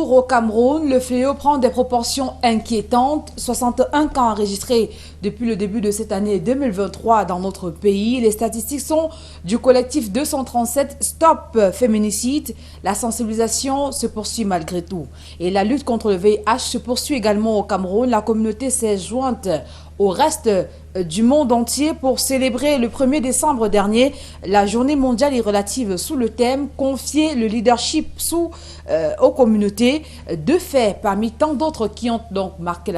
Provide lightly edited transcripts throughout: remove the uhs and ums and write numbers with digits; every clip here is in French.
Toujours au Cameroun, le fléau prend des proportions inquiétantes. 61 cas enregistrés depuis le début de cette année 2023 dans notre pays. Les statistiques sont du collectif 237 Stop Féminicide. La sensibilisation se poursuit malgré tout. Et la lutte contre le VIH se poursuit également au Cameroun. La communauté s'est jointe au reste du monde entier pour célébrer le 1er décembre dernier la journée mondiale et relative sous le thème « Confier le leadership aux communautés ». Deux faits parmi tant d'autres qui ont donc marqué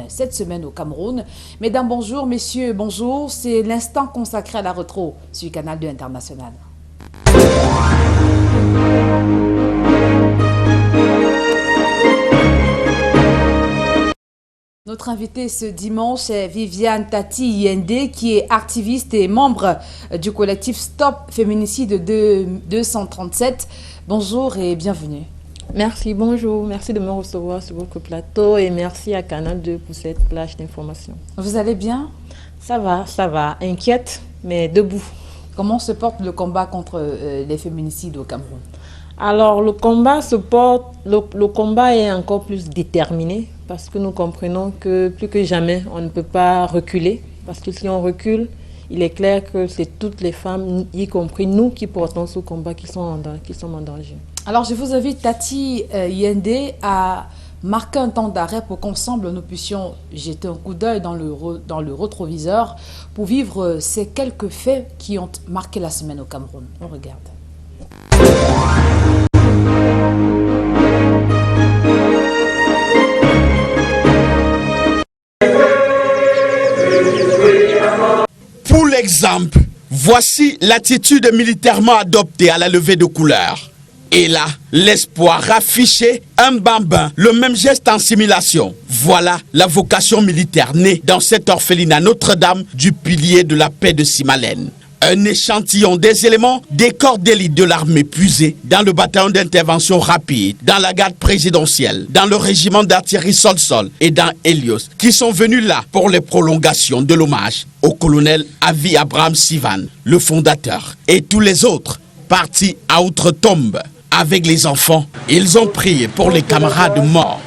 cette semaine au Cameroun. Mesdames, bonjour. Messieurs, bonjour. C'est l'instant consacré à la retro sur Canal 2 International. Notre invitée ce dimanche est Viviane Tati Yende, qui est activiste et membre du collectif Stop Féminicide 237. Bonjour et bienvenue. Merci, bonjour. Merci de me recevoir sur votre plateau et merci à Canal 2 pour cette plage d'informations. Vous allez bien? Ça va. Inquiète, mais debout. Comment se porte le combat contre les féminicides au Cameroun? Alors, le combat est encore plus déterminé parce que nous comprenons que plus que jamais, on ne peut pas reculer. Parce que si on recule, il est clair que c'est toutes les femmes, y compris nous, qui portons ce combat, qui sont en danger. Alors, je vous invite, Tati Yende, à marquer un temps d'arrêt pour qu'ensemble, nous puissions jeter un coup d'œil dans le rétroviseur pour vivre ces quelques faits qui ont marqué la semaine au Cameroun. On regarde. Pour l'exemple, voici l'attitude militairement adoptée à la levée de couleurs. Et là, l'espoir affiché, un bambin, le même geste en simulation. Voilà la vocation militaire née dans cet orphelinat Notre-Dame du pilier de la paix de Simalène. Un échantillon des éléments des corps d'élite de l'armée puisés dans le bataillon d'intervention rapide, dans la garde présidentielle, dans le régiment d'artillerie sol-sol et dans Helios, qui sont venus là pour les prolongations de l'hommage au colonel Avi Abraham Sivan, le fondateur, et tous les autres partis à outre-tombe. Avec les enfants, ils ont prié pour les camarades morts.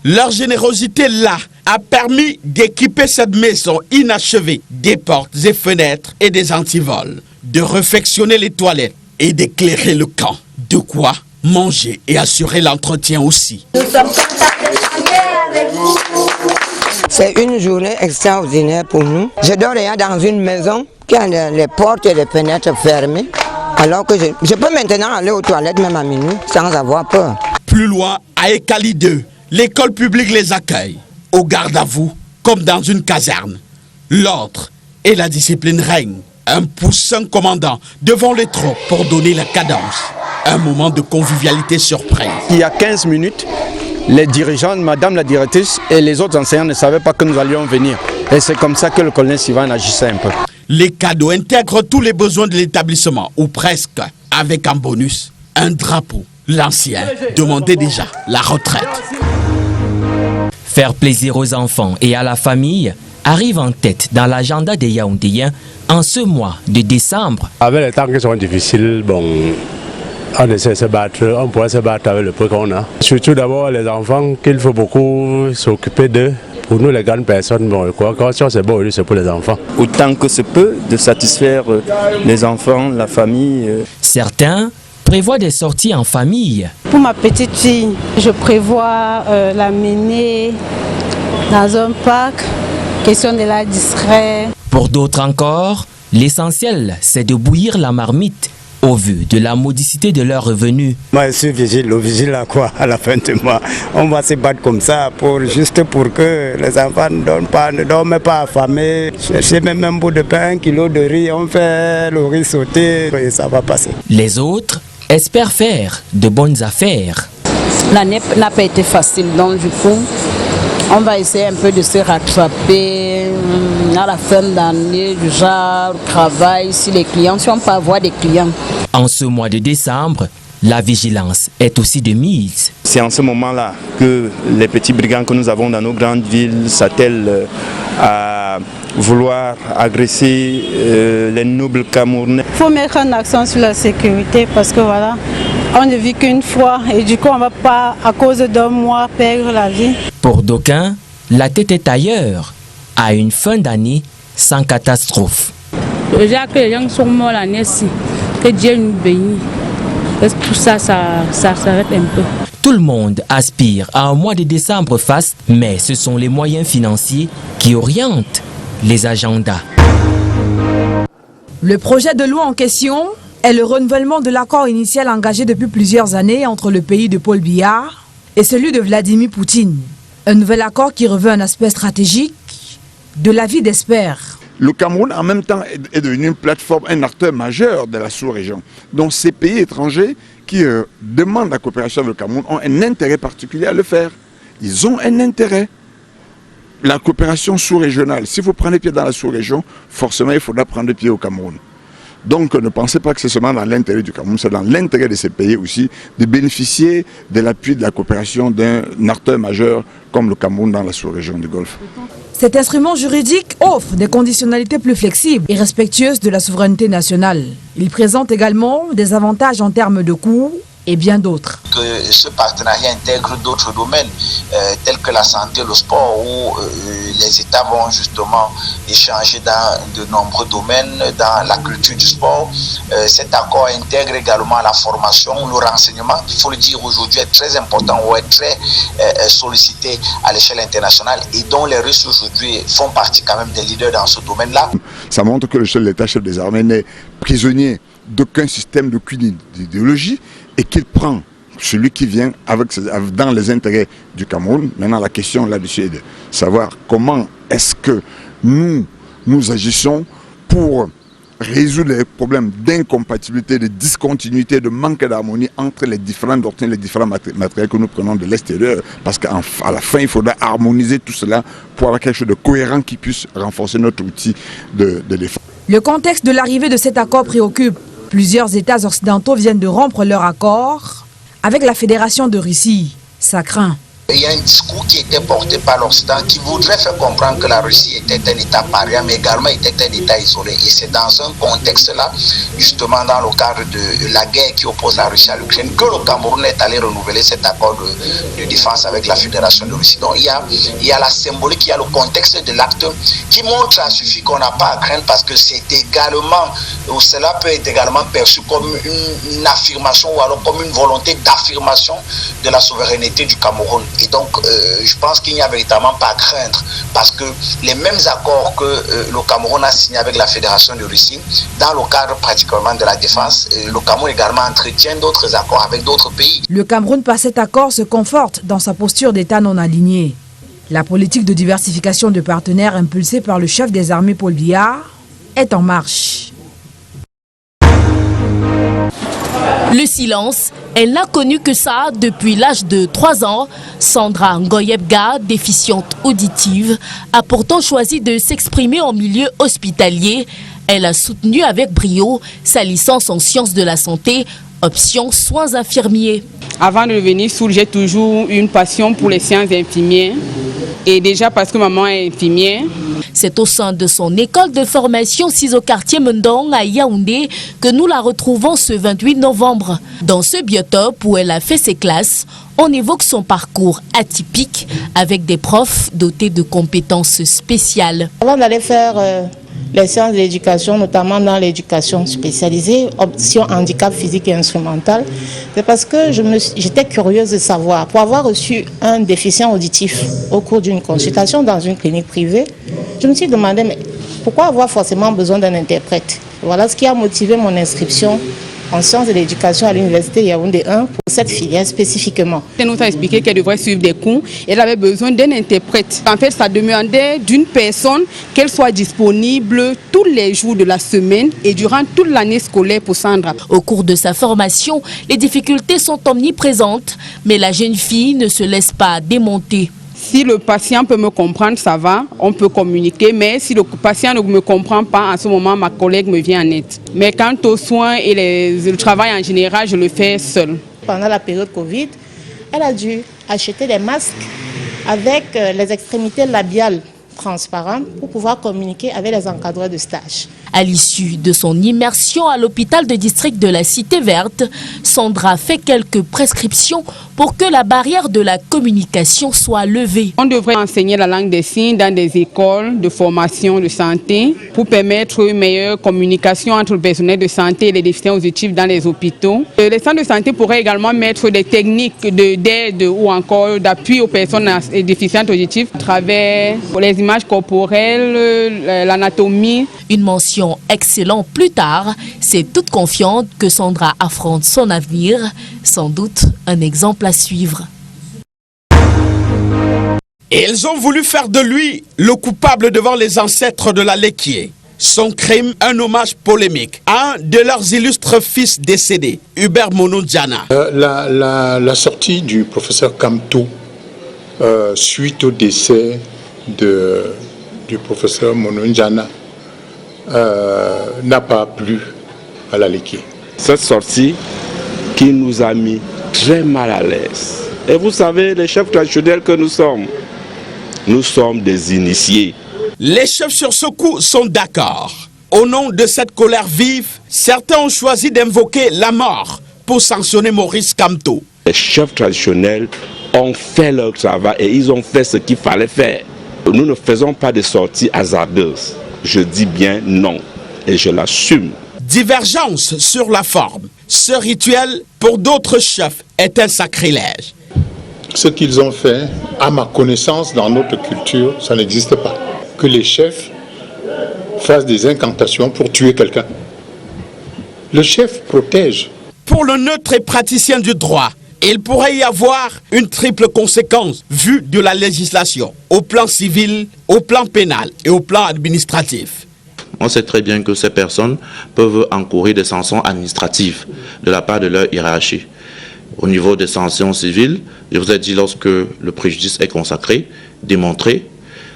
Leur générosité là a permis d'équiper cette maison inachevée des portes et fenêtres et des antivols, de réfectionner les toilettes et d'éclairer le camp. De quoi manger et assurer l'entretien aussi. C'est une journée extraordinaire pour nous. Je dors dans une maison qui a les portes et les fenêtres fermées. Alors que je peux maintenant aller aux toilettes même à minuit sans avoir peur. Plus loin, à Ekali 2, l'école publique les accueille. Au garde à vous, comme dans une caserne. L'ordre et la discipline règnent. Un poussin commandant devant les troupes pour donner la cadence. Un moment de convivialité surprise. Il y a 15 minutes, les dirigeants, madame la directrice et les autres enseignants ne savaient pas que nous allions venir. Et c'est comme ça que le colonel Sivan agissait un peu. Les cadeaux intègrent tous les besoins de l'établissement, ou presque, avec en bonus un drapeau. L'ancien demandait déjà la retraite. Faire plaisir aux enfants et à la famille arrive en tête dans l'agenda des Yaoundéens en ce mois de décembre. Avec les temps qui sont difficiles, on essaie de se battre, on pourrait se battre avec le peu qu'on a. Surtout d'abord les enfants, qu'il faut beaucoup s'occuper d'eux. Pour nous, les grandes personnes, quand c'est bon, c'est pour les enfants. Autant que se peut, de satisfaire les enfants, la famille. Certains prévoient des sorties en famille. Pour ma petite fille, je prévois l'amener dans un parc, question de la distraire. Pour d'autres encore, l'essentiel, c'est de bouillir la marmite au vu de la modicité de leurs revenus. Moi, je suis vigile à la fin du mois. On va se battre comme ça, juste pour que les enfants ne dorment pas affamés. Chercher même un bout de pain, 1 kilo de riz, on fait le riz sauté et ça va passer. Les autres espèrent faire de bonnes affaires. L'année n'a pas été facile, donc du coup, on va essayer un peu de se rattraper à la fin d'année, du genre travail, si on peut avoir des clients. En ce mois de décembre, la vigilance est aussi de mise. C'est en ce moment-là que les petits brigands que nous avons dans nos grandes villes s'attellent à vouloir agresser les nobles Camerounais. Il faut mettre un accent sur la sécurité parce que voilà, on ne vit qu'une fois et du coup on ne va pas, à cause d'un mois, perdre la vie. Pour d'aucuns, la tête est ailleurs, à une fin d'année sans catastrophe. Déjà que les gens sont morts l'année-ci, que Dieu nous bénisse. Tout ça s'arrête un peu. Tout le monde aspire à un mois de décembre faste, mais ce sont les moyens financiers qui orientent les agendas. Le projet de loi en question est le renouvellement de l'accord initial engagé depuis plusieurs années entre le pays de Paul Biya et celui de Vladimir Poutine. Un nouvel accord qui revêt un aspect stratégique de la vie d'experts. Le Cameroun, en même temps, est devenu une plateforme, un acteur majeur de la sous-région. Donc ces pays étrangers qui demandent la coopération avec le Cameroun ont un intérêt particulier à le faire. Ils ont un intérêt. La coopération sous-régionale, si vous prenez pied dans la sous-région, forcément il faudra prendre pied au Cameroun. Donc ne pensez pas que c'est seulement dans l'intérêt du Cameroun, c'est dans l'intérêt de ces pays aussi de bénéficier de l'appui de la coopération d'un acteur majeur comme le Cameroun dans la sous-région du Golfe. Cet instrument juridique offre des conditionnalités plus flexibles et respectueuses de la souveraineté nationale. Il présente également des avantages en termes de coûts et bien d'autres. Que ce partenariat intègre d'autres domaines tels que la santé, le sport, où les États vont justement échanger dans de nombreux domaines, dans la culture du sport. Cet accord intègre également la formation, le renseignement, il faut le dire aujourd'hui, est très important ou est très sollicité à l'échelle internationale et dont les Russes aujourd'hui font partie quand même des leaders dans ce domaine-là. Ça montre que le chef de l'État, chef des armées, n'est prisonnier d'aucun système, d'aucune idéologie, et qu'il prend celui qui vient dans les intérêts du Cameroun. Maintenant, la question là-dessus est de savoir comment est-ce que nous agissons pour résoudre les problèmes d'incompatibilité, de discontinuité, de manque d'harmonie entre les différentes doctrines, les différents matériels que nous prenons de l'extérieur. Parce qu'à la fin, il faudra harmoniser tout cela pour avoir quelque chose de cohérent qui puisse renforcer notre outil de défense. Le contexte de l'arrivée de cet accord préoccupe. Plusieurs États occidentaux viennent de rompre leur accord avec la Fédération de Russie. Ça craint. Il y a un discours qui était porté par l'Occident qui voudrait faire comprendre que la Russie était un État paria, mais également était un État isolé. Et c'est dans un contexte-là, justement dans le cadre de la guerre qui oppose la Russie à l'Ukraine, que le Cameroun est allé renouveler cet accord de défense avec la Fédération de Russie. Donc il y a la symbolique, il y a le contexte de l'acte qui montre à suffit qu'on n'a pas à craindre parce que c'est également, ou cela peut être également perçu comme une affirmation ou alors comme une volonté d'affirmation de la souveraineté du Cameroun. Et donc, je pense qu'il n'y a véritablement pas à craindre parce que les mêmes accords que le Cameroun a signés avec la Fédération de Russie, dans le cadre pratiquement de la défense, le Cameroun également entretient d'autres accords avec d'autres pays. Le Cameroun, par cet accord, se conforte dans sa posture d'État non aligné. La politique de diversification de partenaires impulsée par le chef des armées Paul Biya est en marche. Le silence, elle n'a connu que ça depuis l'âge de 3 ans. Sandra Ngoyebga, déficiente auditive, a pourtant choisi de s'exprimer en milieu hospitalier. Elle a soutenu avec brio sa licence en sciences de la santé, option soins infirmiers. Avant de devenir sourde, j'ai toujours eu une passion pour les sciences infirmières. Et déjà parce que maman est infirmière. C'est au sein de son école de formation 6 au quartier Mendong à Yaoundé que nous la retrouvons ce 28 novembre. Dans ce biotope où elle a fait ses classes, on évoque son parcours atypique avec des profs dotés de compétences spéciales. Avant d'aller faire les sciences de l'éducation, notamment dans l'éducation spécialisée, option handicap physique et instrumental, c'est parce que j'étais curieuse de savoir. Pour avoir reçu un déficient auditif au cours d'une consultation dans une clinique privée, je me suis demandé mais pourquoi avoir forcément besoin d'un interprète. Voilà ce qui a motivé mon inscription en sciences de l'éducation à l'université Yaoundé 1 pour cette filière spécifiquement. Elle nous a expliqué qu'elle devrait suivre des cours. Elle avait besoin d'un interprète. En fait, ça demandait d'une personne qu'elle soit disponible tous les jours de la semaine et durant toute l'année scolaire pour Sandra. Au cours de sa formation, les difficultés sont omniprésentes, mais la jeune fille ne se laisse pas démonter. Si le patient peut me comprendre, ça va, on peut communiquer. Mais si le patient ne me comprend pas, à ce moment, ma collègue me vient en aide. Mais quant aux soins et le travail en général, je le fais seule. Pendant la période Covid, elle a dû acheter des masques avec les extrémités labiales transparentes pour pouvoir communiquer avec les encadreurs de stage. À l'issue de son immersion à l'hôpital de district de la Cité Verte, Sandra fait quelques prescriptions pour que la barrière de la communication soit levée. On devrait enseigner la langue des signes dans des écoles de formation de santé pour permettre une meilleure communication entre le personnel de santé et les déficients auditifs dans les hôpitaux. Les centres de santé pourraient également mettre des techniques d'aide ou encore d'appui aux personnes déficientes auditives à travers les images corporelles, l'anatomie. Une mention excellente plus tard, c'est toute confiante que Sandra affronte son avenir, sans doute un exemple à suivre. Ils ont voulu faire de lui le coupable devant les ancêtres de la Lequier. Son crime, un hommage polémique à un de leurs illustres fils décédés, Hubert Mono-Diana. La sortie du professeur Kamto suite au décès du professeur Mono-Diana n'a pas plu à la Lequier. Cette sortie qui nous a mis très mal à l'aise. Et vous savez, les chefs traditionnels que nous sommes des initiés. Les chefs sur ce coup sont d'accord. Au nom de cette colère vive, certains ont choisi d'invoquer la mort pour sanctionner Maurice Kamto. Les chefs traditionnels ont fait leur travail et ils ont fait ce qu'il fallait faire. Nous ne faisons pas de sorties hasardeuses. Je dis bien non et je l'assume. Divergence sur la forme. Ce rituel, pour d'autres chefs, est un sacrilège. Ce qu'ils ont fait, à ma connaissance, dans notre culture, ça n'existe pas. Que les chefs fassent des incantations pour tuer quelqu'un. Le chef protège. Pour le neutre et praticien du droit, il pourrait y avoir une triple conséquence vue de la législation, au plan civil, au plan pénal et au plan administratif. On sait très bien que ces personnes peuvent encourir des sanctions administratives de la part de leur hiérarchie. Au niveau des sanctions civiles, je vous ai dit, lorsque le préjudice est consacré, démontré,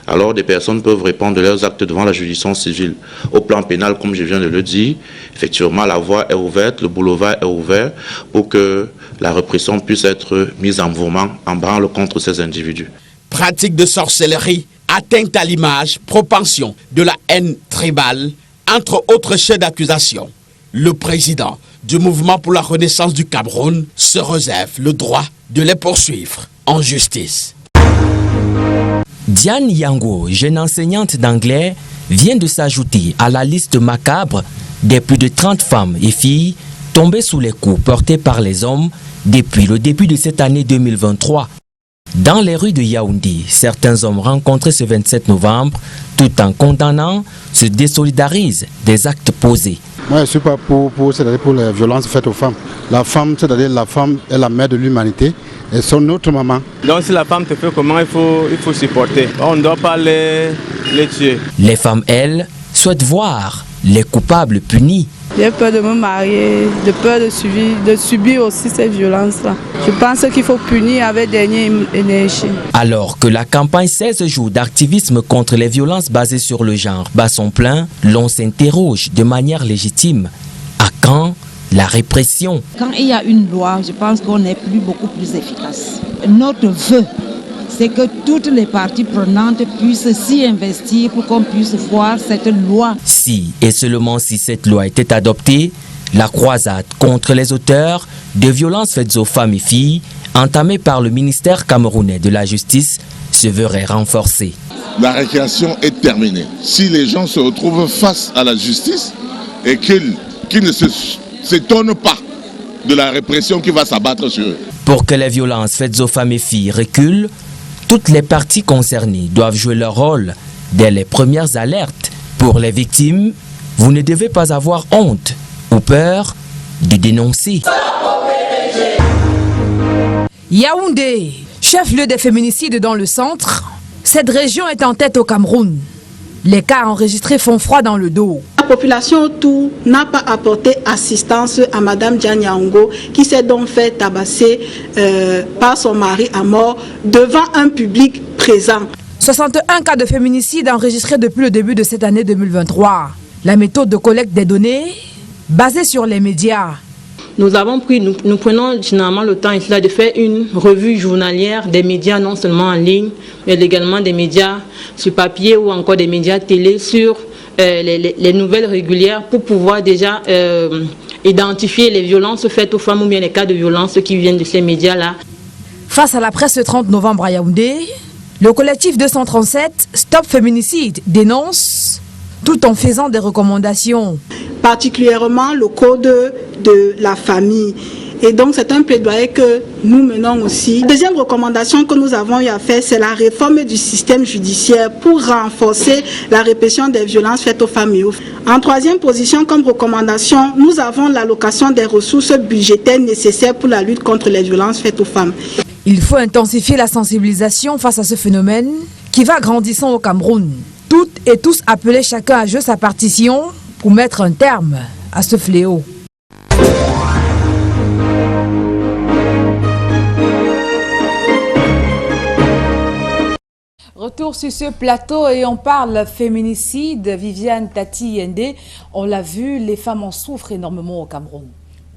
alors des personnes peuvent répondre de leurs actes devant la juridiction civile. Au plan pénal, comme je viens de le dire, effectivement, la voie est ouverte, le boulevard est ouvert pour que la répression puisse être mise en mouvement, en branle contre ces individus. Pratique de sorcellerie, atteinte à l'image, propension de la haine tribale, entre autres chefs d'accusation. Le président du mouvement pour la renaissance du Cameroun se réserve le droit de les poursuivre en justice. Diane Yango, jeune enseignante d'anglais, vient de s'ajouter à la liste macabre des plus de 30 femmes et filles tombées sous les coups portés par les hommes depuis le début de cette année 2023. Dans les rues de Yaoundé, certains hommes rencontrés ce 27 novembre, tout en condamnant, se désolidarisent des actes posés. Moi, je ne suis pas pour les violences faites aux femmes. La femme, c'est-à-dire la femme est la mère de l'humanité et son autre maman. Donc si la femme te fait comment, il faut supporter. On ne doit pas les tuer. Les femmes, elles, souhaitent voir les coupables punis. J'ai peur de me marier, de peur de subir aussi ces violences-là. Je pense qu'il faut punir avec dernière énergie. Alors que la campagne 16 jours d'activisme contre les violences basées sur le genre bat son plein, l'on s'interroge de manière légitime. À quand la répression? Quand il y a une loi, je pense qu'on est beaucoup plus efficace. Notre vœu, c'est que toutes les parties prenantes puissent s'y investir pour qu'on puisse voir cette loi. Si et seulement si cette loi était adoptée, la croisade contre les auteurs de violences faites aux femmes et filles, entamée par le ministère camerounais de la Justice, se verrait renforcée. La récréation est terminée. Si les gens se retrouvent face à la justice et qu'ils ne s'étonnent pas de la répression qui va s'abattre sur eux. Pour que les violences faites aux femmes et filles reculent, toutes les parties concernées doivent jouer leur rôle dès les premières alertes. Pour les victimes, vous ne devez pas avoir honte ou peur de dénoncer. Yaoundé, chef-lieu des féminicides dans le centre, cette région est en tête au Cameroun. Les cas enregistrés font froid dans le dos. La population autour n'a pas apporté assistance à Madame Diane Yango qui s'est donc fait tabasser par son mari à mort devant un public présent. 61 cas de féminicide enregistrés depuis le début de cette année 2023. La méthode de collecte des données basée sur les médias. Nous prenons généralement le temps ici de faire une revue journalière des médias, non seulement en ligne, mais également des médias sur papier ou encore des médias télé sur les nouvelles régulières pour pouvoir déjà identifier les violences faites aux femmes ou bien les cas de violence qui viennent de ces médias-là. Face à la presse le 30 novembre à Yaoundé, le collectif 237 Stop Féminicide dénonce tout en faisant des recommandations. Particulièrement le code de la famille. Et donc c'est un plaidoyer que nous menons aussi. La deuxième recommandation que nous avons eu à faire, c'est la réforme du système judiciaire pour renforcer la répression des violences faites aux femmes et aux filles. En troisième position, comme recommandation, nous avons l'allocation des ressources budgétaires nécessaires pour la lutte contre les violences faites aux femmes. Il faut intensifier la sensibilisation face à ce phénomène qui va grandissant au Cameroun. Toutes et tous appeler chacun à jouer sa partition pour mettre un terme à ce fléau. Retour sur ce plateau et on parle féminicide. Viviane Tati Yende, on l'a vu, les femmes en souffrent énormément au Cameroun.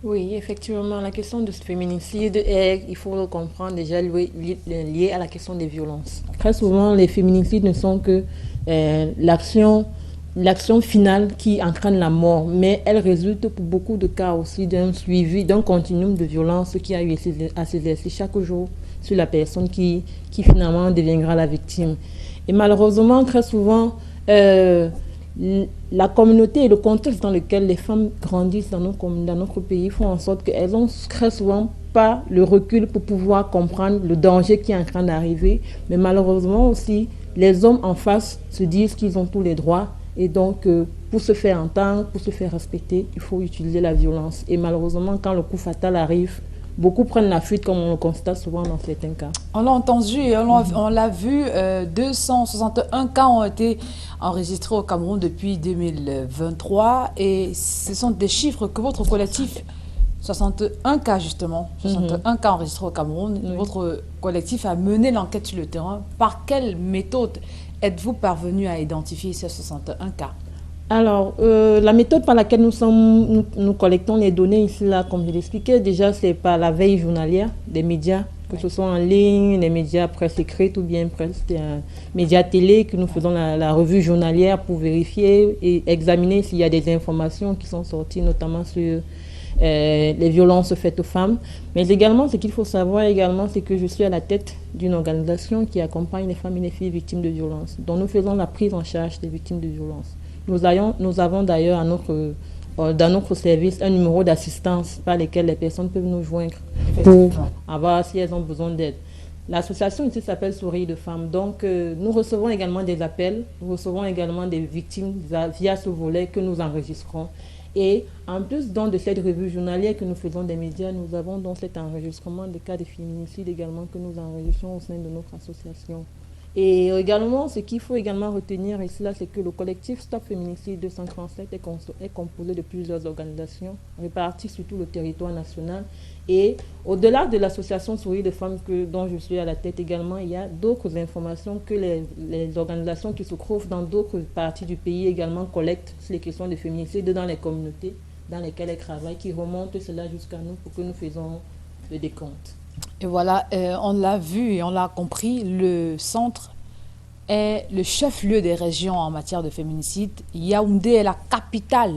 Oui, effectivement, la question de ce féminicide est, il faut le comprendre, déjà liée à la question des violences. Très souvent, les féminicides ne sont que l'action finale qui entraîne la mort, mais elle résulte pour beaucoup de cas aussi d'un suivi, d'un continuum de violence qui a eu à s'exercer chaque jour sur la personne qui finalement deviendra la victime. Et malheureusement, très souvent, la communauté et le contexte dans lequel les femmes grandissent dans notre pays font en sorte qu'elles n'ont très souvent pas le recul pour pouvoir comprendre le danger qui est en train d'arriver. Mais malheureusement aussi, les hommes en face se disent qu'ils ont tous les droits. Et donc, pour se faire entendre, pour se faire respecter, il faut utiliser la violence. Et malheureusement, quand le coup fatal arrive, beaucoup prennent la fuite, comme on le constate souvent dans certains cas. On l'a entendu et on l'a vu, 261 cas ont été enregistrés au Cameroun depuis 2023. Et ce sont des chiffres que votre collectif, 61 cas justement, 61 cas enregistrés au Cameroun, votre collectif a mené l'enquête sur le terrain. Par quelle méthode êtes-vous parvenu à identifier ces 61 cas? Alors, la méthode par laquelle nous collectons les données ici, là, comme je l'expliquais, déjà, c'est par la veille journalière des médias, que ce soit en ligne, les médias presse écrite ou bien presse médias télé, que nous faisons la revue journalière pour vérifier et examiner s'il y a des informations qui sont sorties, notamment sur les violences faites aux femmes. Mais également, ce qu'il faut savoir également, c'est que je suis à la tête d'une organisation qui accompagne les femmes et les filles victimes de violences, dont nous faisons la prise en charge des victimes de violences. Nous avons d'ailleurs dans notre service un numéro d'assistance par lequel les personnes peuvent nous joindre pour avoir si elles ont besoin d'aide. L'association ici s'appelle Sourire de Femmes. Donc, nous recevons également des appels, nous recevons également des victimes via ce volet que nous enregistrons. Et en plus de cette revue journalière que nous faisons des médias, nous avons donc cet enregistrement des cas de féminicide également que nous enregistrons au sein de notre association. Et également, ce qu'il faut également retenir ici, c'est que le collectif Stop Féminicide 237 est composé de plusieurs organisations réparties sur tout le territoire national. Et au-delà de l'association Sourire de Femmes dont je suis à la tête également, il y a d'autres informations que les organisations qui se trouvent dans d'autres parties du pays également collectent sur les questions de féminicide dans les communautés dans lesquelles elles travaillent, qui remontent cela jusqu'à nous pour que nous faisons le décompte. Et voilà, on l'a vu et on l'a compris, le centre est le chef-lieu des régions en matière de féminicide. Yaoundé est la capitale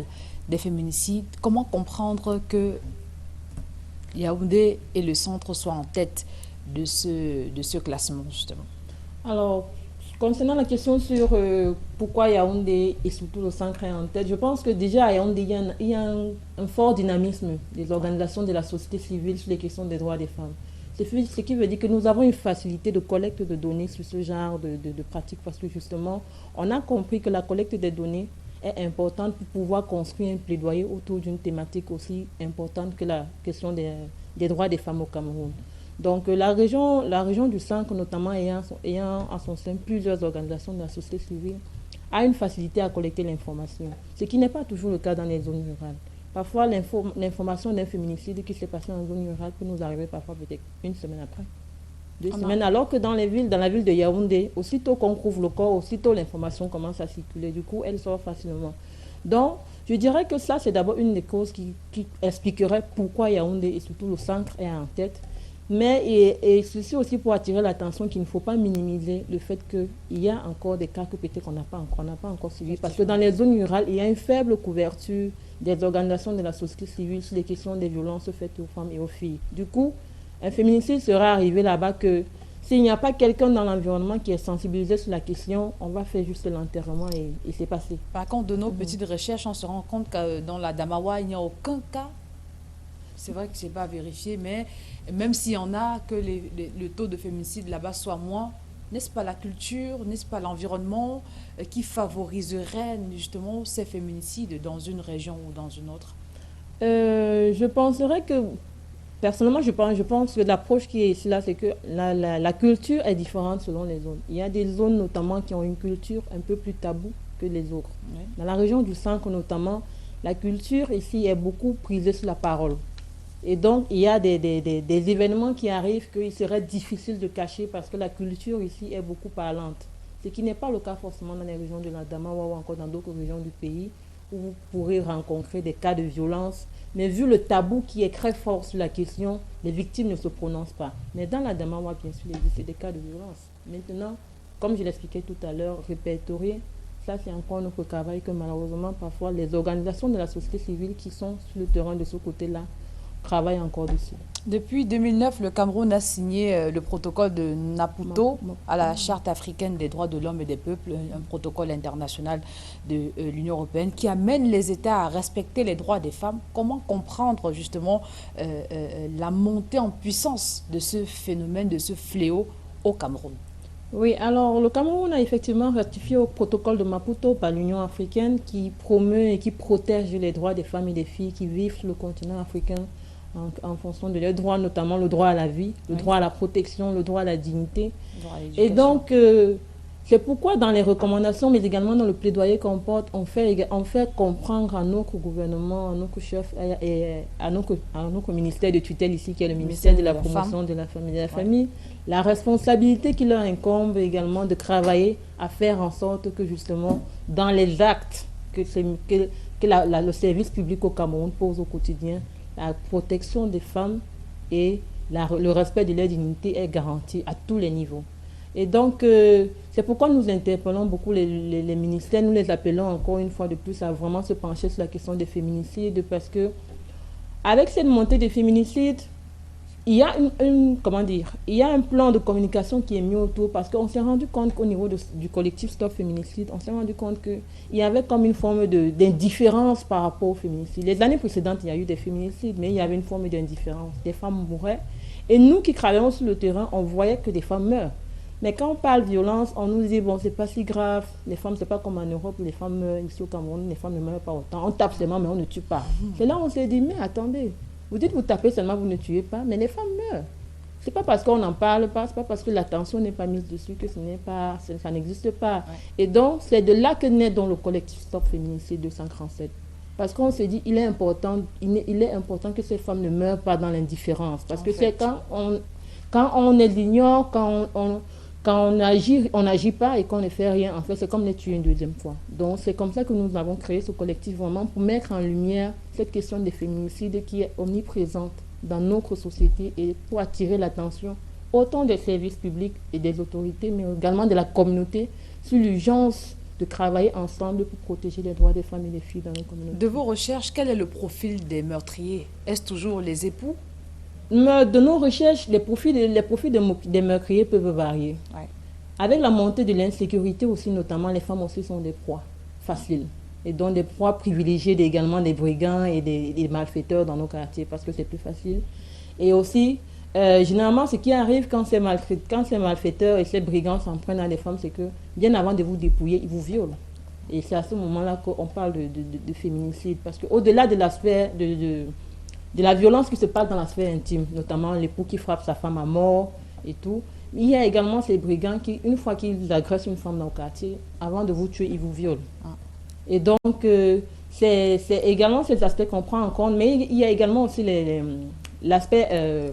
des féminicides. Comment comprendre que Yaoundé et le centre soient en tête de ce classement, justement? Alors, concernant la question sur pourquoi Yaoundé et surtout le centre est en tête, je pense que déjà à Yaoundé, il y a un fort dynamisme des organisations de la société civile sur les questions des droits des femmes. Ce qui veut dire que nous avons une facilité de collecte de données sur ce genre de pratiques parce que justement, on a compris que la collecte des données est importante pour pouvoir construire un plaidoyer autour d'une thématique aussi importante que la question des droits des femmes au Cameroun. Donc la région du centre, notamment ayant à son sein plusieurs organisations de la société civile, a une facilité à collecter l'information, ce qui n'est pas toujours le cas dans les zones rurales. Parfois, l'information d'un féminicide qui s'est passé en zone rurale peut nous arriver parfois peut-être une semaine après, 2 semaines, alors que dans la ville de Yaoundé, aussitôt qu'on couvre le corps, aussitôt l'information commence à circuler. Du coup, elle sort facilement. Donc, je dirais que ça, c'est d'abord une des causes qui expliquerait pourquoi Yaoundé et surtout le centre est en tête. Mais et ceci aussi pour attirer l'attention qu'il ne faut pas minimiser le fait qu'il y a encore des cas que peut-être qu'on n'a pas encore suivis. Parce que dans les zones rurales, il y a une faible couverture des organisations de la société civile sur les questions des violences faites aux femmes et aux filles. Du coup, un féminicide sera arrivé là-bas que s'il n'y a pas quelqu'un dans l'environnement qui est sensibilisé sur la question, on va faire juste l'enterrement et c'est passé. Par contre, de nos petites recherches, on se rend compte que dans la Damawa, il n'y a aucun cas. C'est vrai que ce n'est pas vérifié, mais même s'il y en a, que le taux de féminicide là-bas soit moins, n'est-ce pas la culture, n'est-ce pas l'environnement qui favoriserait justement ces féminicides dans une région ou dans une autre? Je penserais que, personnellement, je pense que l'approche qui est ici là, c'est que la culture est différente selon les zones. Il y a des zones notamment qui ont une culture un peu plus taboue que les autres. Oui. Dans la région du Centre notamment, la culture ici est beaucoup prisée sur la parole. Et donc, il y a des événements qui arrivent qu'il serait difficile de cacher parce que la culture ici est beaucoup parlante. Ce qui n'est pas le cas forcément dans les régions de la Damawa ou encore dans d'autres régions du pays où vous pourrez rencontrer des cas de violence. Mais vu le tabou qui est très fort sur la question, les victimes ne se prononcent pas. Mais dans la Damawa, bien sûr, il existe des cas de violence. Maintenant, comme je l'expliquais tout à l'heure, répertorier, ça c'est encore notre travail que malheureusement, parfois, les organisations de la société civile qui sont sur le terrain de ce côté-là, travaille encore dessus. Depuis 2009, le Cameroun a signé le protocole de Maputo à la Charte africaine des droits de l'homme et des peuples, un protocole international de l'Union européenne qui amène les États à respecter les droits des femmes. Comment comprendre justement la montée en puissance de ce phénomène, de ce fléau au Cameroun? Oui, alors le Cameroun a effectivement ratifié au protocole de Maputo par l'Union africaine qui promeut et qui protège les droits des femmes et des filles qui vivent sur le continent africain en fonction de leurs droits, notamment le droit à la vie, le droit à la protection, le droit à la dignité. Et donc, c'est pourquoi dans les recommandations, mais également dans le plaidoyer qu'on porte, on fait comprendre à notre gouvernement, à notre chef et à notre ministère de tutelle ici, qui est le ministère de la promotion de la famille et de la famille, la responsabilité qui leur incombe également de travailler à faire en sorte que justement, dans les actes que le service public au Cameroun pose au quotidien, la protection des femmes et le respect de leur dignité est garanti à tous les niveaux. Et donc, c'est pourquoi nous interpellons beaucoup les ministères, nous les appelons encore une fois de plus à vraiment se pencher sur la question des féminicides, parce que avec cette montée des féminicides, il y a il y a un plan de communication qui est mis autour, parce qu'on s'est rendu compte qu'au niveau du collectif Stop Féminicide, on s'est rendu compte qu'il y avait comme une forme d'indifférence par rapport aux féminicides. Les années précédentes, il y a eu des féminicides, mais il y avait une forme d'indifférence. Des femmes mouraient. Et nous qui travaillons sur le terrain, on voyait que des femmes meurent. Mais quand on parle de violence, on nous dit, bon, c'est pas si grave, les femmes, c'est pas comme en Europe, les femmes meurent ici au Cameroun, les femmes ne meurent pas autant. On tape seulement, mais on ne tue pas. C'est là où on s'est dit, mais attendez, vous dites vous tapez seulement, vous ne tuez pas, mais les femmes meurent. C'est pas parce qu'on n'en parle pas, c'est pas parce que l'attention n'est pas mise dessus que ça n'existe pas. Ouais. Et donc, c'est de là que naît donc le collectif Stop Féminicide 237. Parce qu'on se dit, il est important que ces femmes ne meurent pas dans l'indifférence. Parce que c'est quand on les ignore, quand on n'agit pas et qu'on ne fait rien, en fait, c'est comme les tuer une deuxième fois. Donc, c'est comme ça que nous avons créé ce collectif vraiment pour mettre en lumière cette question des féminicides qui est omniprésente dans notre société et pour attirer l'attention autant des services publics et des autorités, mais également de la communauté sur l'urgence de travailler ensemble pour protéger les droits des femmes et des filles dans nos communautés. De vos recherches, quel est le profil des meurtriers? Est-ce toujours les époux? De nos recherches, les profils des meurtriers peuvent varier. Ouais. Avec la montée de l'insécurité aussi, notamment, les femmes aussi sont des proies faciles. Et donc des proies privilégiées également des brigands et des malfaiteurs dans nos quartiers parce que c'est plus facile. Et aussi, généralement, ce qui arrive quand ces malfaiteurs et ces brigands s'en prennent à des femmes, c'est que bien avant de vous dépouiller, ils vous violent. Et c'est à ce moment-là qu'on parle de féminicide. Parce qu'au-delà de l'aspect de la violence qui se passe dans la sphère intime, notamment l'époux qui frappe sa femme à mort et tout. Il y a également ces brigands qui, une fois qu'ils agressent une femme dans le quartier, avant de vous tuer, ils vous violent. Ah. Et donc, c'est également cet aspect qu'on prend en compte, mais il y a également aussi l'aspect, je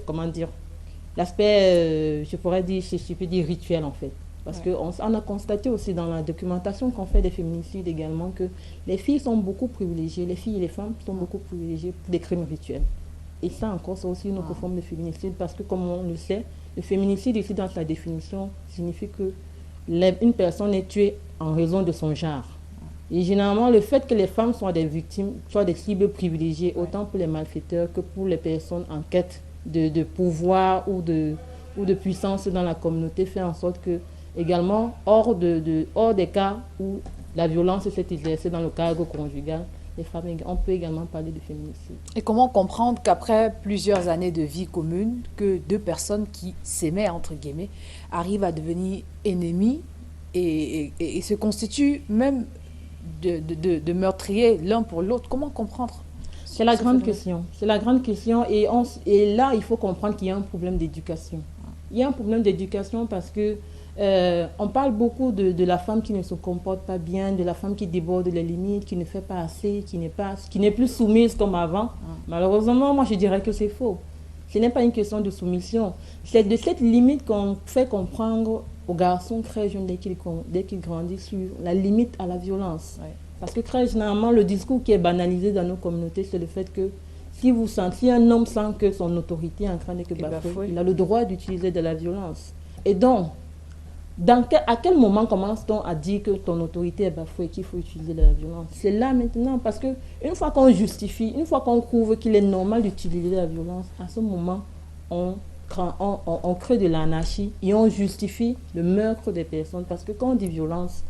pourrais dire, je peux dire rituel en fait. Parce qu'on a constaté aussi dans la documentation qu'on fait des féminicides également que les filles sont beaucoup privilégiées, les filles et les femmes sont beaucoup privilégiées pour des crimes rituels. Et ça encore, c'est aussi une autre forme de féminicide, parce que comme on le sait, le féminicide ici dans sa définition signifie que une personne est tuée en raison de son genre. Et généralement, le fait que les femmes soient des victimes, soient des cibles privilégiées, autant pour les malfaiteurs que pour les personnes en quête de pouvoir ou de puissance dans la communauté, fait en sorte que, également, hors des cas où la violence s'est exercée dans le cadre conjugal, les femmes, on peut également parler de féminicide. Et comment comprendre qu'après plusieurs années de vie commune, que deux personnes qui s'aimaient, entre guillemets, arrivent à devenir ennemies et se constituent même de meurtriers l'un pour l'autre? Comment comprendre? C'est la grande question. C'est la grande question. Et là, il faut comprendre qu'il y a un problème d'éducation. Il y a un problème d'éducation parce que on parle beaucoup de la femme qui ne se comporte pas bien, de la femme qui déborde les limites, qui ne fait pas assez, qui n'est plus soumise comme avant. Malheureusement, moi je dirais que c'est faux. Ce n'est pas une question de soumission. C'est de cette limite qu'on fait comprendre aux garçons très jeunes dès qu'ils grandissent sur la limite à la violence. Ouais. Parce que très généralement, le discours qui est banalisé dans nos communautés, c'est le fait que si un homme sent que son autorité est en train d'être bafouée, il a le droit d'utiliser de la violence. Et donc, à quel moment commence-t-on à dire que ton autorité est bafouée et qu'il faut utiliser de la violence? C'est là maintenant, parce qu'une fois qu'on justifie, une fois qu'on prouve qu'il est normal d'utiliser de la violence, à ce moment, on crée de l'anarchie et on justifie le meurtre des personnes. Parce que quand on dit violence,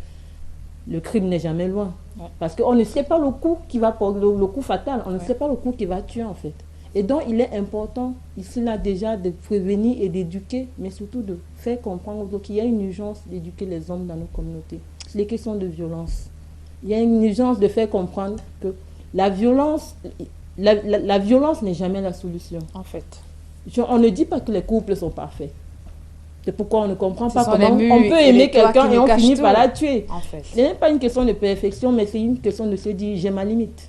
le crime n'est jamais loin. Parce qu'on ne sait pas le coup qui va porter, le coup fatal, on ne sait pas le coup qui va tuer en fait. Et donc, il est important, ici, là, déjà, de prévenir et d'éduquer, mais surtout de faire comprendre qu'il y a une urgence d'éduquer les hommes dans nos communautés. C'est les questions de violence. Il y a une urgence de faire comprendre que la violence n'est jamais la solution. En fait. On ne dit pas que les couples sont parfaits. C'est pourquoi on ne comprend pas comment on peut aimer quelqu'un et on finit par la tuer. En fait. Ce n'est pas une question de perfection, mais c'est une question de se dire, j'ai ma limite.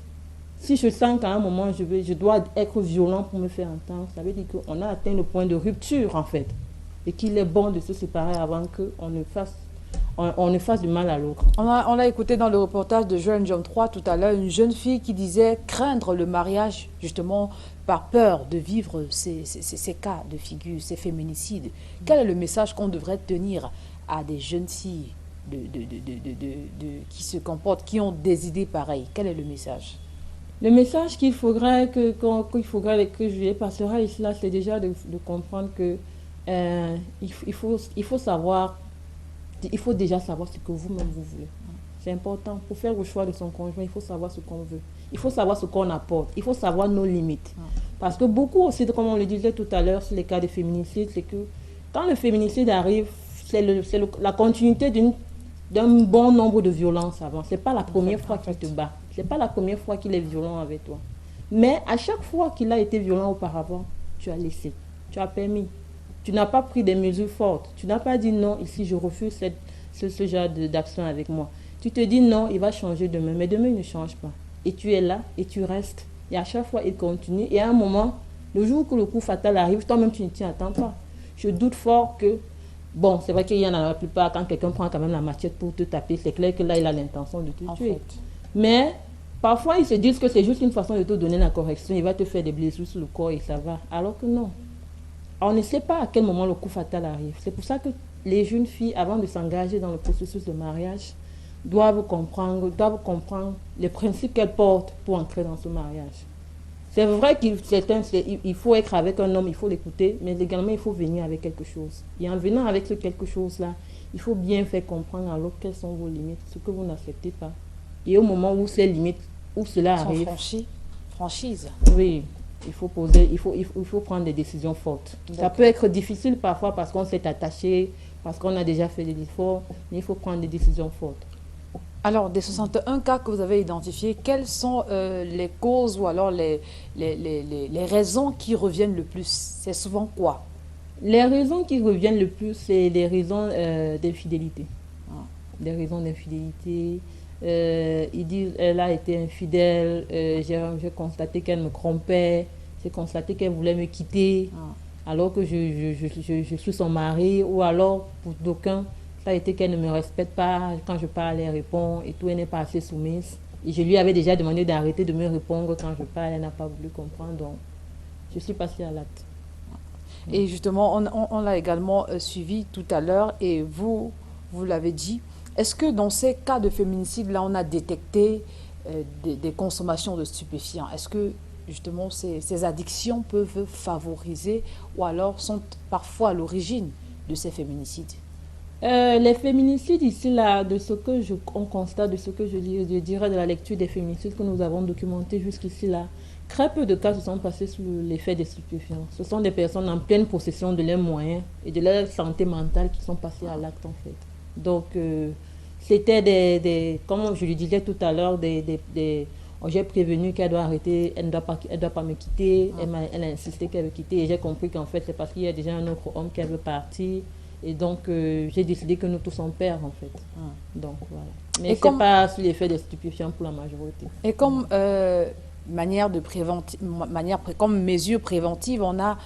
Si je sens qu'à un moment, je dois être violent pour me faire entendre, ça veut dire qu'on a atteint le point de rupture, en fait. Et qu'il est bon de se séparer avant qu'on ne fasse du mal à l'autre. On a écouté dans le reportage de Jeune Jom 3 tout à l'heure, une jeune fille qui disait craindre le mariage, justement, par peur de vivre ces cas de figure, ces féminicides. Quel est le message qu'on devrait tenir à des jeunes filles qui se comportent, qui ont des idées pareilles? Quel est le message? Le message qu'il faudrait que je lui passera ici, là, c'est déjà de comprendre que il faut déjà savoir ce que vous-même vous voulez. C'est important. Pour faire le choix de son conjoint, il faut savoir ce qu'on veut. Il faut savoir ce qu'on apporte. Il faut savoir nos limites. Parce que beaucoup aussi, comme on le disait tout à l'heure, sur les cas de féminicide, c'est que quand le féminicide arrive, c'est la continuité d'un bon nombre de violences avant. Ce n'est pas la première fois qu'il te bat. Ce n'est pas la première fois qu'il est violent avec toi. Mais à chaque fois qu'il a été violent auparavant, tu as laissé. Tu as permis. Tu n'as pas pris des mesures fortes. Tu n'as pas dit non, ici je refuse ce genre d'action avec moi. Tu te dis non, il va changer demain. Mais demain, il ne change pas. Et tu es là et tu restes. Et à chaque fois, il continue. Et à un moment, le jour où le coup fatal arrive, toi-même, tu ne t'y attends pas. Je doute fort que... Bon, c'est vrai qu'il y en a la plupart, quand quelqu'un prend quand même la machette pour te taper, c'est clair que là, il a l'intention de te tuer. Mais parfois, ils se disent que c'est juste une façon de te donner la correction. Il va te faire des blessures sur le corps et ça va. Alors que non. On ne sait pas à quel moment le coup fatal arrive. C'est pour ça que les jeunes filles, avant de s'engager dans le processus de mariage, doivent comprendre les principes qu'elles portent pour entrer dans ce mariage. C'est vrai qu'il faut être avec un homme, il faut l'écouter, mais également il faut venir avec quelque chose. Et en venant avec ce quelque chose-là, il faut bien faire comprendre à l'autre quelles sont vos limites, ce que vous n'acceptez pas. Et au moment où ces limites, où cela arrive... Franchise. Oui. Il faut prendre des décisions fortes. Ça peut être difficile parfois parce qu'on s'est attaché, parce qu'on a déjà fait des efforts, mais il faut prendre des décisions fortes. Alors, des 61 cas que vous avez identifiés, quelles sont les causes ou alors les raisons qui reviennent le plus? C'est souvent quoi? Les raisons qui reviennent le plus, c'est les raisons d'infidélité. Des raisons d'infidélité. Ils disent elle a été infidèle, j'ai constaté qu'elle me trompait, j'ai constaté qu'elle voulait me quitter alors que je suis son mari, ou alors pour d'aucuns ça a été qu'elle ne me respecte pas, quand je parle elle répond et tout, elle n'est pas assez soumise et je lui avais déjà demandé d'arrêter de me répondre quand je parle, elle n'a pas voulu comprendre. Donc je suis passée à l'acte. Et justement, on l'a également suivi tout à l'heure et vous l'avez dit. Est-ce que dans ces cas de féminicide, là, on a détecté des consommations de stupéfiants? Est-ce que justement ces addictions peuvent favoriser ou alors sont parfois à l'origine de ces féminicides? Les féminicides ici, là, de ce que on constate, de ce que je dirais de la lecture des féminicides que nous avons documentés jusqu'ici, là, très peu de cas se sont passés sous l'effet des stupéfiants. Ce sont des personnes en pleine possession de leurs moyens et de leur santé mentale qui sont passées à l'acte, en fait. Donc, c'était comme je le disais tout à l'heure, j'ai prévenu qu'elle doit arrêter, elle ne doit pas me quitter, elle a insisté qu'elle veut quitter et j'ai compris qu'en fait c'est parce qu'il y a déjà un autre homme qu'elle veut partir et donc j'ai décidé que nous tous on perd en fait. Donc voilà. Mais c'est pas sous l'effet des stupéfiants pour la majorité. Et comme comme mesure préventive, on a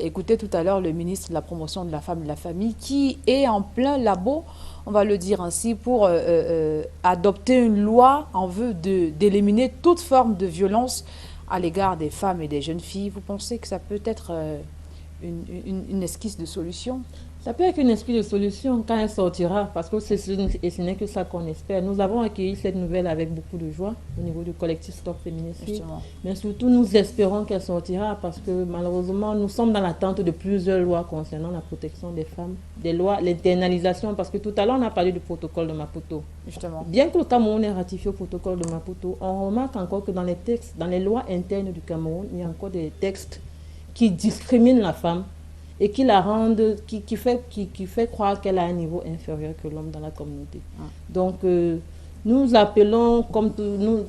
écouté tout à l'heure le ministre de la Promotion de la Femme et de la Famille qui est en plein labo, on va le dire ainsi, pour adopter une loi en vue d'éliminer toute forme de violence à l'égard des femmes et des jeunes filles. Vous pensez que ça peut être une esquisse de solution? Ça peut être une esquisse de solution quand elle sortira, parce que ce n'est que ça qu'on espère. Nous avons accueilli cette nouvelle avec beaucoup de joie au niveau du collectif Stop Féminicide. Mais surtout, nous espérons qu'elle sortira parce que malheureusement, nous sommes dans l'attente de plusieurs lois concernant la protection des femmes, des lois, l'internalisation, parce que tout à l'heure, on a parlé du protocole de Maputo. Justement. Bien que le Cameroun ait ratifié le protocole de Maputo, on remarque encore que dans les textes, dans les lois internes du Cameroun, il y a encore des textes qui discriminent la femme et qui la rendent, qui fait croire qu'elle a un niveau inférieur que l'homme dans la communauté. Donc, nous appelons,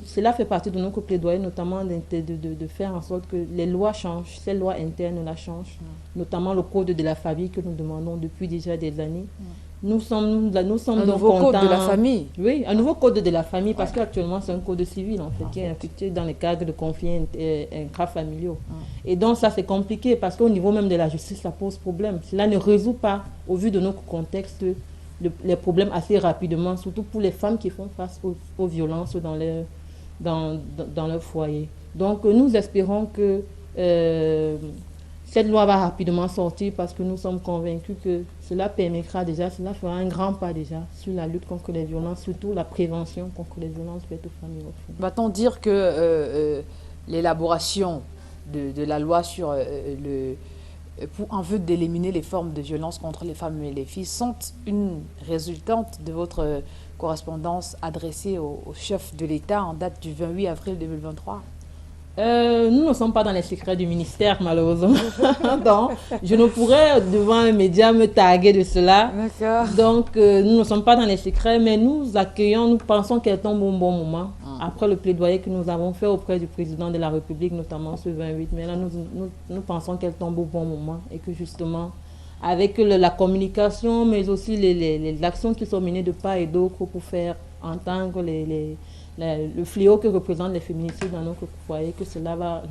cela fait partie de notre plaidoyer, notamment de faire en sorte que les lois changent, ces lois internes la changent, notamment le code de la famille que nous demandons depuis déjà des années. Nous sommes un donc nouveau contents. Code de la famille. Oui, un nouveau code de la famille, parce qu'actuellement c'est un code civil en fait, qui est infecté dans les cadres de conflits intrafamiliaux. Et donc ça c'est compliqué parce qu'au niveau même de la justice ça pose problème. Cela ne résout pas, au vu de notre contexte, les problèmes assez rapidement, surtout pour les femmes qui font face aux violences dans leur foyer. Donc nous espérons que cette loi va rapidement sortir parce que nous sommes convaincus que cela permettra déjà, cela fera un grand pas déjà sur la lutte contre les violences, surtout la prévention contre les violences faites aux femmes et aux filles. Va-t-on dire que l'élaboration de la loi sur en vue d'éliminer les formes de violence contre les femmes et les filles sont une résultante de votre correspondance adressée au chef de l'État en date du 28 avril 2023? Nous ne sommes pas dans les secrets du ministère, malheureusement. Donc, je ne pourrais, devant un média, me taguer de cela. Donc, nous ne sommes pas dans les secrets, mais nous accueillons, nous pensons qu'elle tombe au bon moment. Après le plaidoyer que nous avons fait auprès du président de la République, notamment ce 28 mai, là, nous pensons qu'elle tombe au bon moment et que justement, avec la communication, mais aussi les actions qui sont menées de part et d'autre pour faire entendre le fléau que représentent les féminicides dans notre foyer, que cela va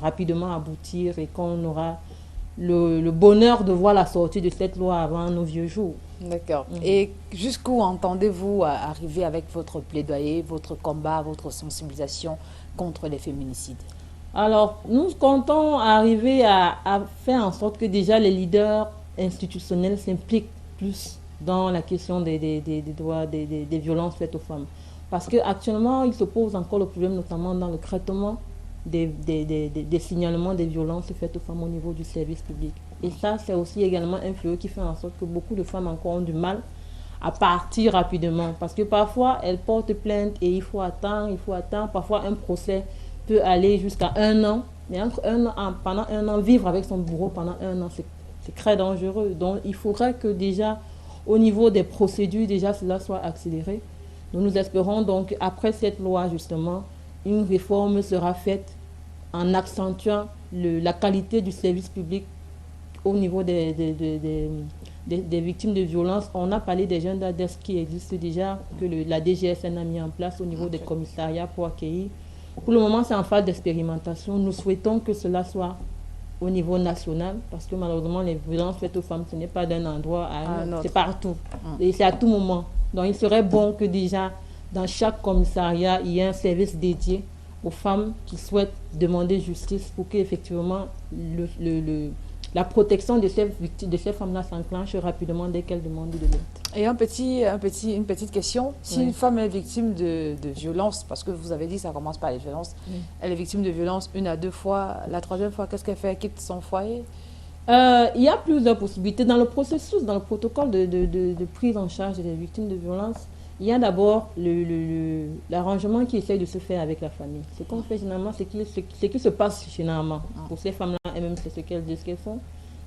rapidement aboutir et qu'on aura le bonheur de voir la sortie de cette loi avant nos vieux jours. D'accord. Et jusqu'où entendez-vous arriver avec votre plaidoyer, votre combat, votre sensibilisation contre les féminicides? Alors, nous comptons arriver à faire en sorte que déjà les leaders institutionnels s'impliquent plus dans la question des droits, des violences faites aux femmes. Parce qu'actuellement, il se pose encore le problème, notamment dans le traitement des signalements des violences faites aux femmes au niveau du service public. Et ça, c'est aussi également un fléau qui fait en sorte que beaucoup de femmes encore ont du mal à partir rapidement. Parce que parfois, elles portent plainte et il faut attendre. Parfois, un procès peut aller jusqu'à 1 an. Mais pendant 1 an, vivre avec son bourreau pendant 1 an, c'est très dangereux. Donc, il faudrait que déjà, au niveau des procédures, déjà, cela soit accéléré. Nous espérons donc, après cette loi, justement, une réforme sera faite en accentuant la qualité du service public au niveau des victimes de violences. On a parlé des jeunes d'ADES qui existent déjà, que la DGSN a mis en place au niveau des commissariats pour accueillir. Pour le moment, c'est en phase d'expérimentation. Nous souhaitons que cela soit au niveau national, parce que malheureusement, les violences faites aux femmes, ce n'est pas d'un endroit à un autre, c'est partout. Et c'est à tout moment. Donc, il serait bon que déjà, dans chaque commissariat, il y ait un service dédié aux femmes qui souhaitent demander justice pour qu'effectivement la protection de ces femmes-là s'enclenche rapidement dès qu'elles demandent de l'aide. Et une petite question. Si une femme est victime de violence, parce que vous avez dit que ça commence par les violences, elle est victime de violence 1 à 2 fois, la 3e fois, qu'est-ce qu'elle fait? Elle quitte son foyer? Il y a plusieurs possibilités. Dans le processus, dans le protocole de prise en charge des victimes de violence, il y a d'abord l'arrangement qui essaye de se faire avec la famille. Ce qu'on fait généralement, ce qui se passe généralement pour ces femmes-là, et même c'est ce qu'elles disent qu'elles font,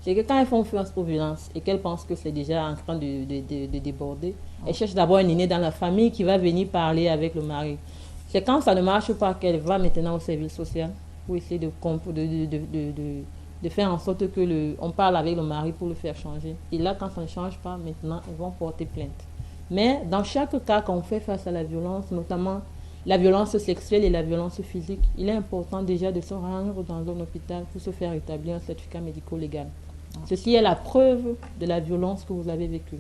c'est que quand elles font face aux violences et qu'elles pensent que c'est déjà en train de déborder, elles cherchent d'abord un aîné dans la famille qui va venir parler avec le mari. C'est quand ça ne marche pas qu'elle va maintenant au service social pour essayer de faire en sorte que on parle avec le mari pour le faire changer. Et là, quand ça ne change pas, maintenant, elles vont porter plainte. Mais dans chaque cas, quand on fait face à la violence, notamment la violence sexuelle et la violence physique, il est important déjà de se rendre dans un hôpital pour se faire établir un certificat médico-légal. Ceci est la preuve de la violence que vous avez vécue.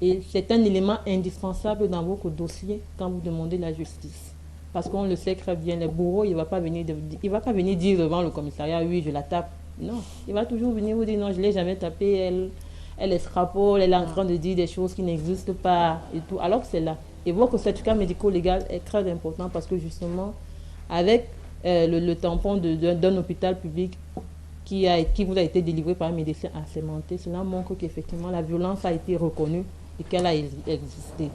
Et c'est un élément indispensable dans votre dossier quand vous demandez la justice. Parce qu'on le sait très bien, le bourreau, il ne va pas venir dire devant le commissariat, oui, je la tape. Non, il va toujours venir vous dire, non, je ne l'ai jamais tapée, elle extrapole, elle est en train de dire des choses qui n'existent pas et tout, alors que c'est là. Et votre certificat médico-légal est très important parce que justement, avec le tampon d'un hôpital public qui vous a été délivré par un médecin assermenté, cela montre qu'effectivement la violence a été reconnue et qu'elle a existé.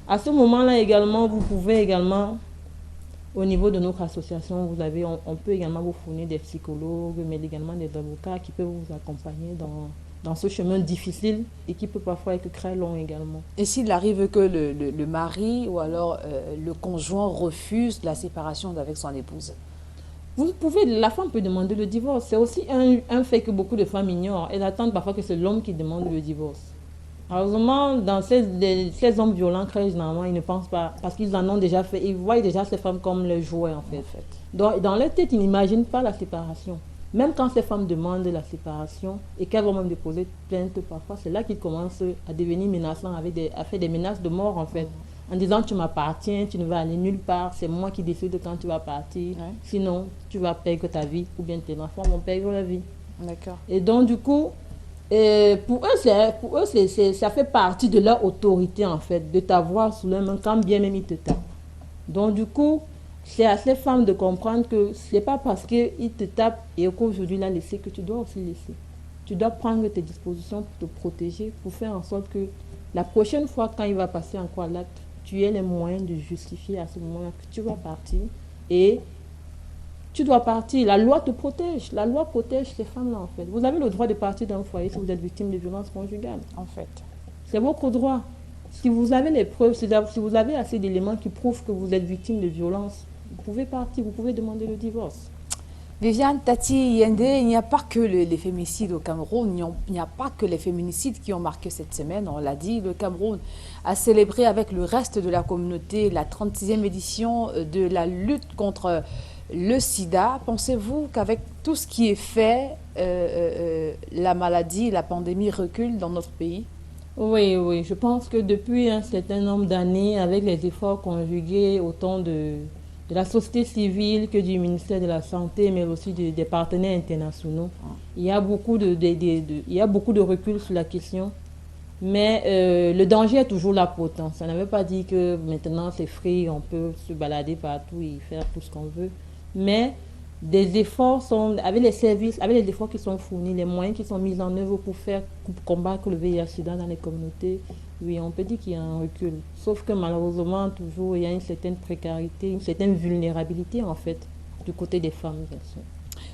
À ce moment-là également, vous pouvez également, au niveau de notre association, on peut également vous fournir des psychologues, mais également des avocats qui peuvent vous accompagner dans ce chemin difficile et qui peut parfois être très long également. Et s'il arrive que le mari ou alors le conjoint refuse la séparation avec son épouse? La femme peut demander le divorce. C'est aussi un fait que beaucoup de femmes ignorent. Elles attendent parfois que c'est l'homme qui demande le divorce. Heureusement, dans ces hommes violents, très généralement, ils ne pensent pas, parce qu'ils en ont déjà fait. Ils voient déjà ces femmes comme les jouets, en fait. Donc, dans leur tête, ils n'imaginent pas la séparation. Même quand ces femmes demandent la séparation et qu'elles vont même déposer plainte, parfois, c'est là qu'ils commencent à devenir menaçants, à faire des menaces de mort, en fait. En disant, tu m'appartiens, tu ne vas aller nulle part, c'est moi qui décide quand tu vas partir. Sinon, tu vas perdre ta vie, ou bien tes enfants vont perdre la vie. D'accord. Et donc, du coup, pour eux, ça fait partie de leur autorité, en fait, de t'avoir sous la main, quand bien même ils te tapent. Donc, du coup, c'est à ces femmes de comprendre que ce n'est pas parce qu'ils te tapent et qu'aujourd'hui, là, laisser que tu dois aussi laisser. Tu dois prendre tes dispositions pour te protéger, pour faire en sorte que la prochaine fois, quand il va passer encore l'acte, tu aies les moyens de justifier à ce moment-là que tu vas partir. Et tu dois partir. La loi te protège. La loi protège ces femmes-là, en fait. Vous avez le droit de partir d'un foyer si vous êtes victime de violences conjugales. En fait. C'est votre droit. Si vous avez les preuves, si vous avez assez d'éléments qui prouvent que vous êtes victime de violences, vous pouvez partir, vous pouvez demander le divorce. Viviane Tati Yende, il n'y a pas que les féminicides au Cameroun, il n'y a pas que les féminicides qui ont marqué cette semaine, on l'a dit. Le Cameroun a célébré avec le reste de la communauté la 36e édition de la lutte contre le sida. Pensez-vous qu'avec tout ce qui est fait, la maladie, la pandémie recule dans notre pays? Oui, je pense que depuis un certain nombre d'années, avec les efforts conjugués autant de la société civile que du ministère de la Santé, mais aussi des partenaires internationaux, il y a beaucoup de recul sur la question. Mais le danger est toujours là pour autant. Ça ne veut pas dire que maintenant c'est free, on peut se balader partout et faire tout ce qu'on veut. Mais des efforts avec les services, avec les efforts qui sont fournis, les moyens qui sont mis en œuvre pour combattre le VIH/SIDA dans les communautés, oui, on peut dire qu'il y a un recul. Sauf que malheureusement, toujours, il y a une certaine précarité, une certaine vulnérabilité, en fait, du côté des femmes, bien sûr.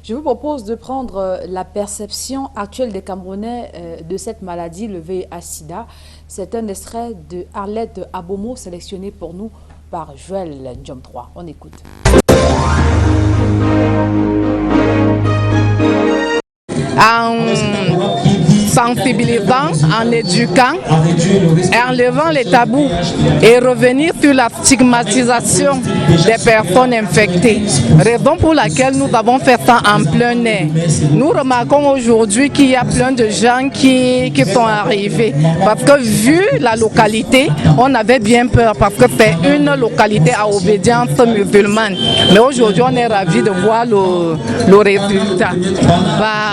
Je vous propose de prendre la perception actuelle des Camerounais de cette maladie, le VIH/SIDA. C'est un extrait de Arlette Abomo, sélectionné pour nous par Joël Ndiom 3. On écoute. sensibilisant, en éduquant, en enlevant les tabous et revenir sur la stigmatisation des personnes infectées. Raison pour laquelle nous avons fait ça en plein air. Nous remarquons aujourd'hui qu'il y a plein de gens qui sont arrivés. Parce que vu la localité, on avait bien peur parce que c'est une localité à obédience musulmane. Mais aujourd'hui, on est ravis de voir le résultat.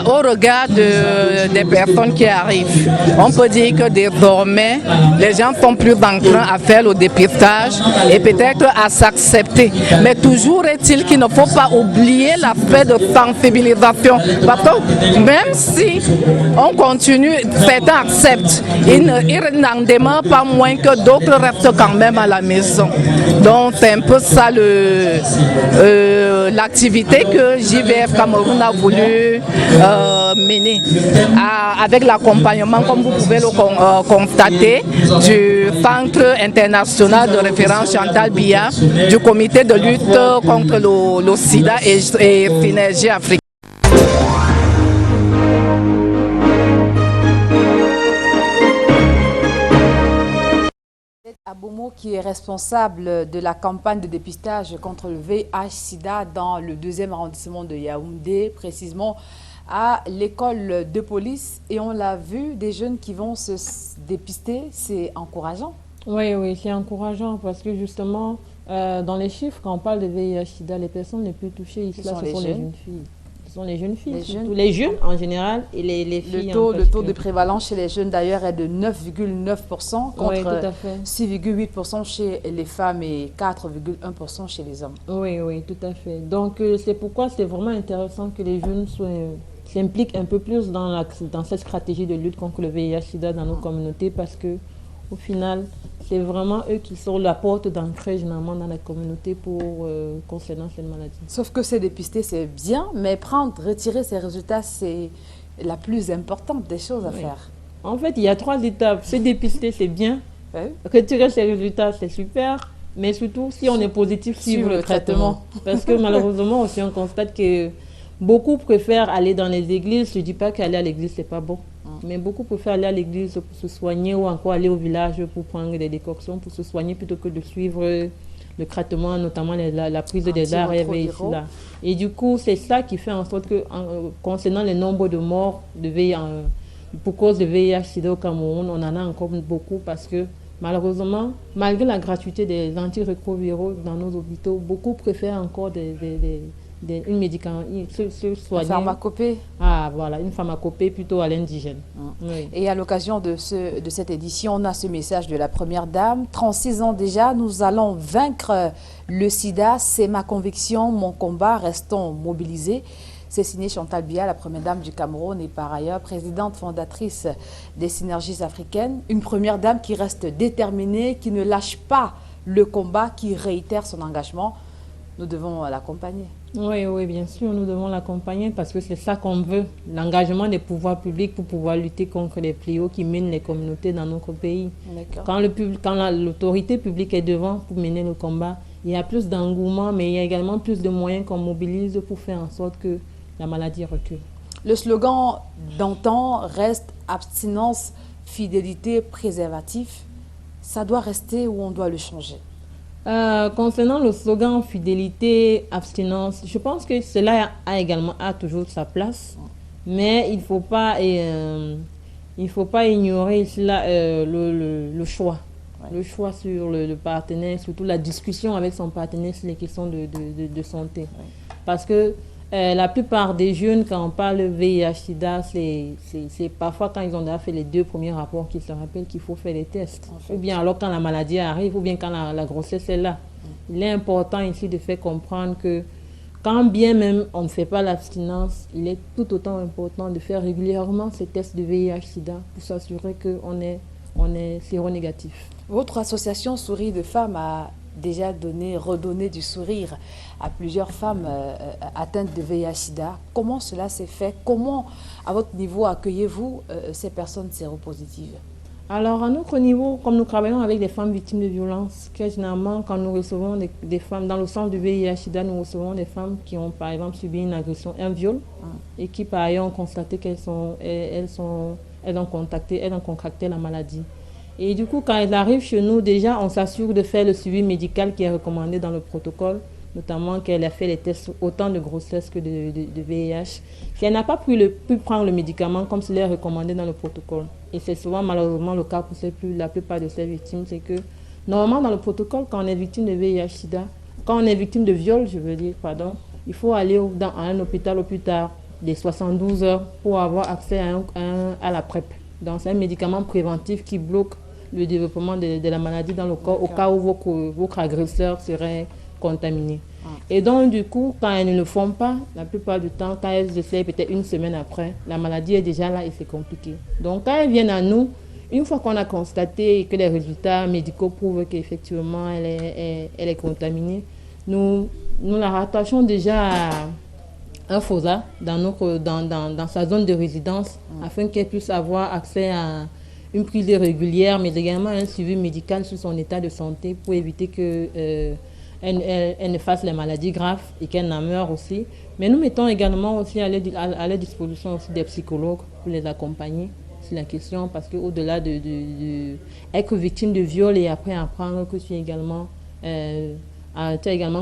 Au regard des personnes qui arrivent, on peut dire que désormais, les gens sont plus enclins à faire le dépistage et peut-être à s'accepter. Mais toujours est-il qu'il ne faut pas oublier l'aspect de sensibilisation. Parce que même si on continue, certains acceptent, ils n'en demeurent pas moins que d'autres restent quand même à la maison. Donc c'est un peu ça l'activité que JVF Cameroun a voulu mener avec l'accompagnement, comme vous pouvez le constater, du Centre international de référence Chantal Biya, du comité de lutte contre le sida et Synergie africaine. Abomo, qui est responsable de la campagne de dépistage contre le VIH-Sida dans le 2e arrondissement de Yaoundé, précisément à l'école de police. Et on l'a vu, des jeunes qui vont se dépister, c'est encourageant. Oui, c'est encourageant parce que justement, dans les chiffres, quand on parle de VIH-Sida, les personnes les plus touchées ici, ce sont les jeunes filles. Ce sont les jeunes filles, surtout les jeunes en général et les filles. Le taux de prévalence chez les jeunes d'ailleurs est de 9,9% contre 6,8% chez les femmes et 4,1% chez les hommes. Oui, tout à fait. Donc c'est pourquoi c'est vraiment intéressant que les jeunes s'impliquent un peu plus dans cette stratégie de lutte contre le VIH-Sida dans nos communautés parce que au final, c'est vraiment eux qui sont la porte d'entrée généralement dans la communauté concernant cette maladie. Sauf que c'est dépister, c'est bien, mais retirer ces résultats, c'est la plus importante des choses à faire. En fait, il y a 3 étapes. Se dépister, c'est bien. Retirer ces résultats, c'est super. Mais surtout, si on est positif, suivre le traitement. Parce que malheureusement, aussi, on constate que beaucoup préfèrent aller dans les églises. Je ne dis pas qu'aller à l'église, c'est pas bon. Mais beaucoup préfèrent aller à l'église pour se soigner ou encore aller au village pour prendre des décoctions pour se soigner plutôt que de suivre le traitement, notamment la prise des ARV ici là. Et du coup, c'est ça qui fait en sorte que, concernant le nombre de morts pour cause de VIH-Sida au Cameroun, on en a encore beaucoup parce que malheureusement, malgré la gratuité des antirétroviraux dans nos hôpitaux, beaucoup préfèrent encore une médicament, se soigner. Une pharmacopée. Voilà, une pharmacopée plutôt à l'indigène. Oui. Et à l'occasion de cette édition, on a ce message de la Première Dame. 36 ans déjà, nous allons vaincre le sida. C'est ma conviction, mon combat. Restons mobilisés. C'est signé Chantal Biya, la Première Dame du Cameroun et par ailleurs présidente fondatrice des Synergies africaines. Une Première Dame qui reste déterminée, qui ne lâche pas le combat, qui réitère son engagement. Nous devons l'accompagner. Oui, bien sûr, nous devons l'accompagner parce que c'est ça qu'on veut, l'engagement des pouvoirs publics pour pouvoir lutter contre les fléaux qui minent les communautés dans notre pays. Quand l'autorité publique est devant pour mener le combat, il y a plus d'engouement, mais il y a également plus de moyens qu'on mobilise pour faire en sorte que la maladie recule. Le slogan d'antan reste abstinence, fidélité, préservatif. Ça doit rester ou on doit le changer? Concernant le slogan fidélité, abstinence, je pense que cela a toujours sa place, mais il ne faut pas ignorer cela, le choix. Le choix sur le partenaire, surtout la discussion avec son partenaire sur les questions de santé. Parce que la plupart des jeunes, quand on parle VIH-Sida, c'est parfois quand ils ont déjà fait les 2 premiers rapports qu'ils se rappellent qu'il faut faire les tests. Ou bien alors quand la maladie arrive, ou bien quand la grossesse est là. Il est important ici de faire comprendre que quand bien même on ne fait pas l'abstinence, il est tout autant important de faire régulièrement ces tests de VIH-Sida pour s'assurer qu'on est séronégatif. Votre association Souris de Femmes a déjà redonné du sourire à plusieurs femmes atteintes de VIH-Sida. Comment cela s'est fait? Comment, à votre niveau, accueillez-vous ces personnes séropositives? Alors, à notre niveau, comme nous travaillons avec des femmes victimes de violences, que généralement, quand nous recevons des femmes, dans le centre du VIH-Sida, nous recevons des femmes qui ont, par exemple, subi une agression, un viol, et qui, par ailleurs, ont constaté qu'elles ont contracté la maladie. Et du coup, quand elles arrivent chez nous, déjà, on s'assure de faire le suivi médical qui est recommandé dans le protocole, notamment qu'elle a fait les tests autant de grossesse que de VIH. Si elle n'a pas pu prendre le médicament comme cela est recommandé dans le protocole, et c'est souvent malheureusement le cas pour la plupart de ces victimes, c'est que normalement dans le protocole, quand on est victime de VIH-Sida, quand on est victime de viol, il faut aller à un hôpital au plus tard des 72 heures pour avoir accès à la PrEP. Donc c'est un médicament préventif qui bloque le développement de la maladie dans le corps au cas où votre agresseur serait contaminé. Et donc, du coup, quand elles ne le font pas, la plupart du temps, quand elles essaient peut-être une semaine après, la maladie est déjà là et c'est compliqué. Donc, quand elles viennent à nous, une fois qu'on a constaté que les résultats médicaux prouvent qu'effectivement elle est contaminée, nous la rattachons déjà à un FOSA dans sa zone de résidence afin qu'elle puisse avoir accès à une prise régulière, mais également un suivi médical sur son état de santé pour éviter que elle ne fasse les maladies graves et qu'elle n'en meure aussi. Mais nous mettons également aussi à leur disposition aussi des psychologues pour les accompagner sur la question, parce qu'au-delà de être victime de viol et après apprendre que tu as également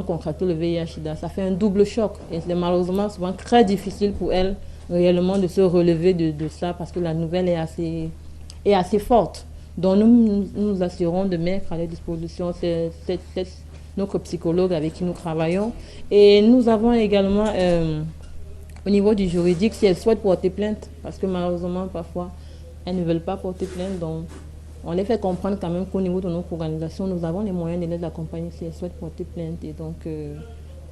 contracté le VIH-Sida, ça fait un double choc. Et c'est malheureusement souvent très difficile pour elle réellement de se relever de ça, parce que la nouvelle est assez forte. Donc nous assurons de mettre à leur disposition notre psychologue avec qui nous travaillons. Et nous avons également, au niveau du juridique, si elles souhaitent porter plainte, parce que malheureusement, parfois, elles ne veulent pas porter plainte. Donc, on les fait comprendre quand même qu'au niveau de notre organisation, nous avons les moyens de les accompagner si elles souhaitent porter plainte. Et donc,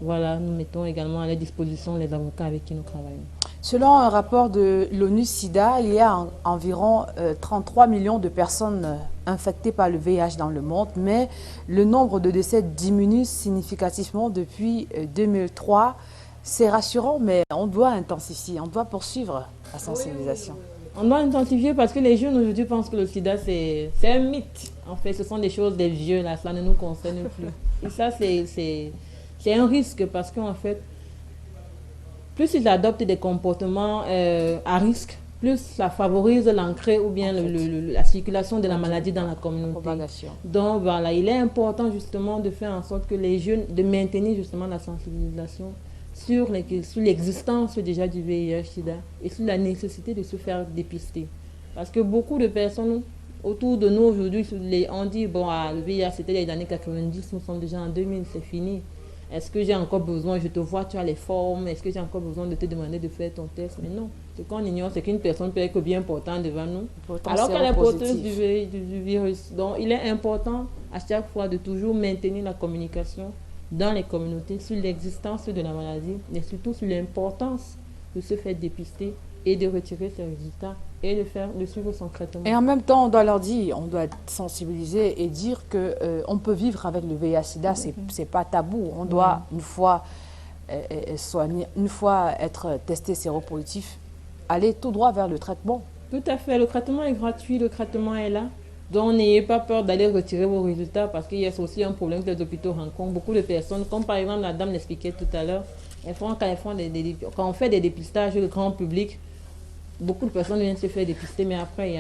voilà, nous mettons également à leur disposition les avocats avec qui nous travaillons. Selon un rapport de l'ONU-SIDA, il y a environ 33 millions de personnes infectées par le VIH dans le monde, mais le nombre de décès diminue significativement depuis 2003. C'est rassurant, mais on doit intensifier, on doit poursuivre la sensibilisation. On doit intensifier parce que les jeunes aujourd'hui pensent que le sida c'est un mythe. En fait, ce sont des choses des vieux, là, ça ne nous concerne plus. Et ça, c'est un risque parce qu'en fait, plus ils adoptent des comportements à risque, plus ça favorise l'entrée ou bien la circulation de la maladie dans la communauté. Donc voilà, il est important justement de faire en sorte que les jeunes, de maintenir justement la sensibilisation sur l'existence déjà du VIH-Sida et sur la nécessité de se faire dépister. Parce que beaucoup de personnes autour de nous aujourd'hui, on dit, bon, le VIH c'était les années 90, nous sommes déjà en 2000, c'est fini. Est-ce que j'ai encore besoin, je te vois, tu as les formes, est-ce que j'ai encore besoin de te demander de faire ton test? Mais non, ce qu'on ignore, c'est qu'une personne peut être bien portante devant nous, alors qu'elle est porteuse du virus. Donc, il est important à chaque fois de toujours maintenir la communication dans les communautés sur l'existence de la maladie, mais surtout sur l'importance de se faire dépister et de retirer ses résultats et de suivre son traitement. Et en même temps, on doit leur dire, on doit sensibiliser et dire qu'on peut vivre avec le VIH-Sida, c'est pas tabou. On doit, une fois soigner, une fois être testé séropositif, aller tout droit vers le traitement. Tout à fait, le traitement est gratuit, le traitement est là. Donc n'ayez pas peur d'aller retirer vos résultats parce qu'il y a aussi un problème que les hôpitaux rencontrent. Beaucoup de personnes, comme par exemple la dame l'expliquait tout à l'heure, quand on fait des dépistages au grand public, beaucoup de personnes viennent se faire dépister, mais après, il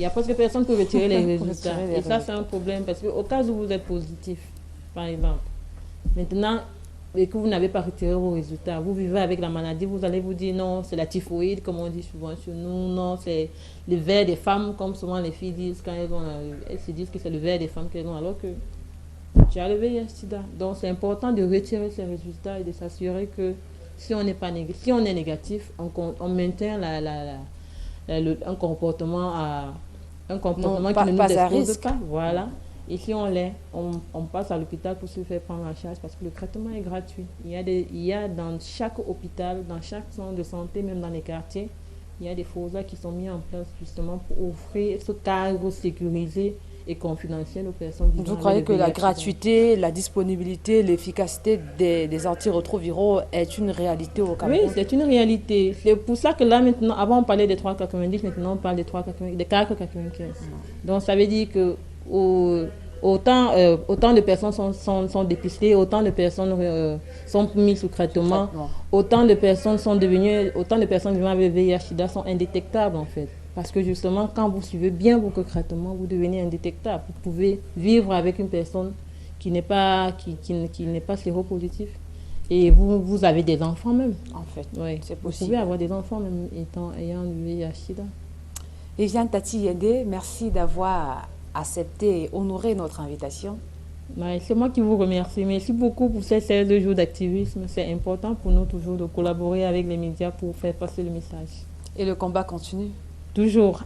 y a presque personne pour retirer les résultats. Et ça, c'est un problème parce qu'au cas où vous êtes positif, par exemple, maintenant, et que vous n'avez pas retiré vos résultats, vous vivez avec la maladie, vous allez vous dire non, c'est la typhoïde, comme on dit souvent chez nous, non, c'est le verre des femmes, comme souvent les filles disent quand elles se disent que c'est le verre des femmes qu'elles ont, alors que tu as le VIH-Sida. Donc c'est important de retirer ces résultats et de s'assurer que si on est négatif, on maintient un comportement qui ne nous expose pas. Voilà. Et si on l'est, on passe à l'hôpital pour se faire prendre en charge parce que le traitement est gratuit. Il y a dans chaque hôpital, dans chaque centre de santé, même dans les quartiers, il y a des FOSA qui sont mis en place justement pour offrir ce cadre sécurisé et confidentiel aux personnes vivant. Vous croyez que la gratuité, la disponibilité, l'efficacité des antirétroviraux est une réalité au Cameroun? Oui, c'est une réalité. C'est pour ça que là maintenant, avant on parlait des 3,90, maintenant on parle des 4,95. Donc ça veut dire que autant de personnes sont dépistées, autant de personnes sont mises sous traitement, autant de personnes vivant avec VIH/SIDA sont indétectables en fait. Parce que justement, quand vous suivez bien votre traitement, vous devenez indétectable. Vous pouvez vivre avec une personne qui n'est pas séropositive. Et vous avez des enfants même. En fait, oui, c'est possible. Vous pouvez avoir des enfants même ayant le VIH/SIDA. Viviane Tati Yende, merci d'avoir accepté et honoré notre invitation. C'est moi qui vous remercie. Merci beaucoup pour ces 16 jours d'activisme. C'est important pour nous toujours de collaborer avec les médias pour faire passer le message. Et le combat continue? Toujours.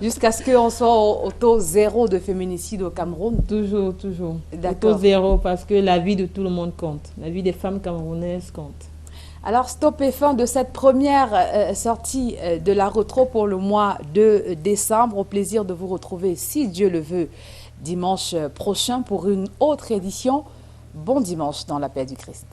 Jusqu'à ce qu'on soit au taux zéro de féminicide au Cameroun? Toujours. Au taux zéro, parce que la vie de tout le monde compte. La vie des femmes camerounaises compte. Alors, stop et fin de cette première sortie de la Retro pour le mois de décembre. Au plaisir de vous retrouver, si Dieu le veut, dimanche prochain pour une autre édition. Bon dimanche dans la paix du Christ.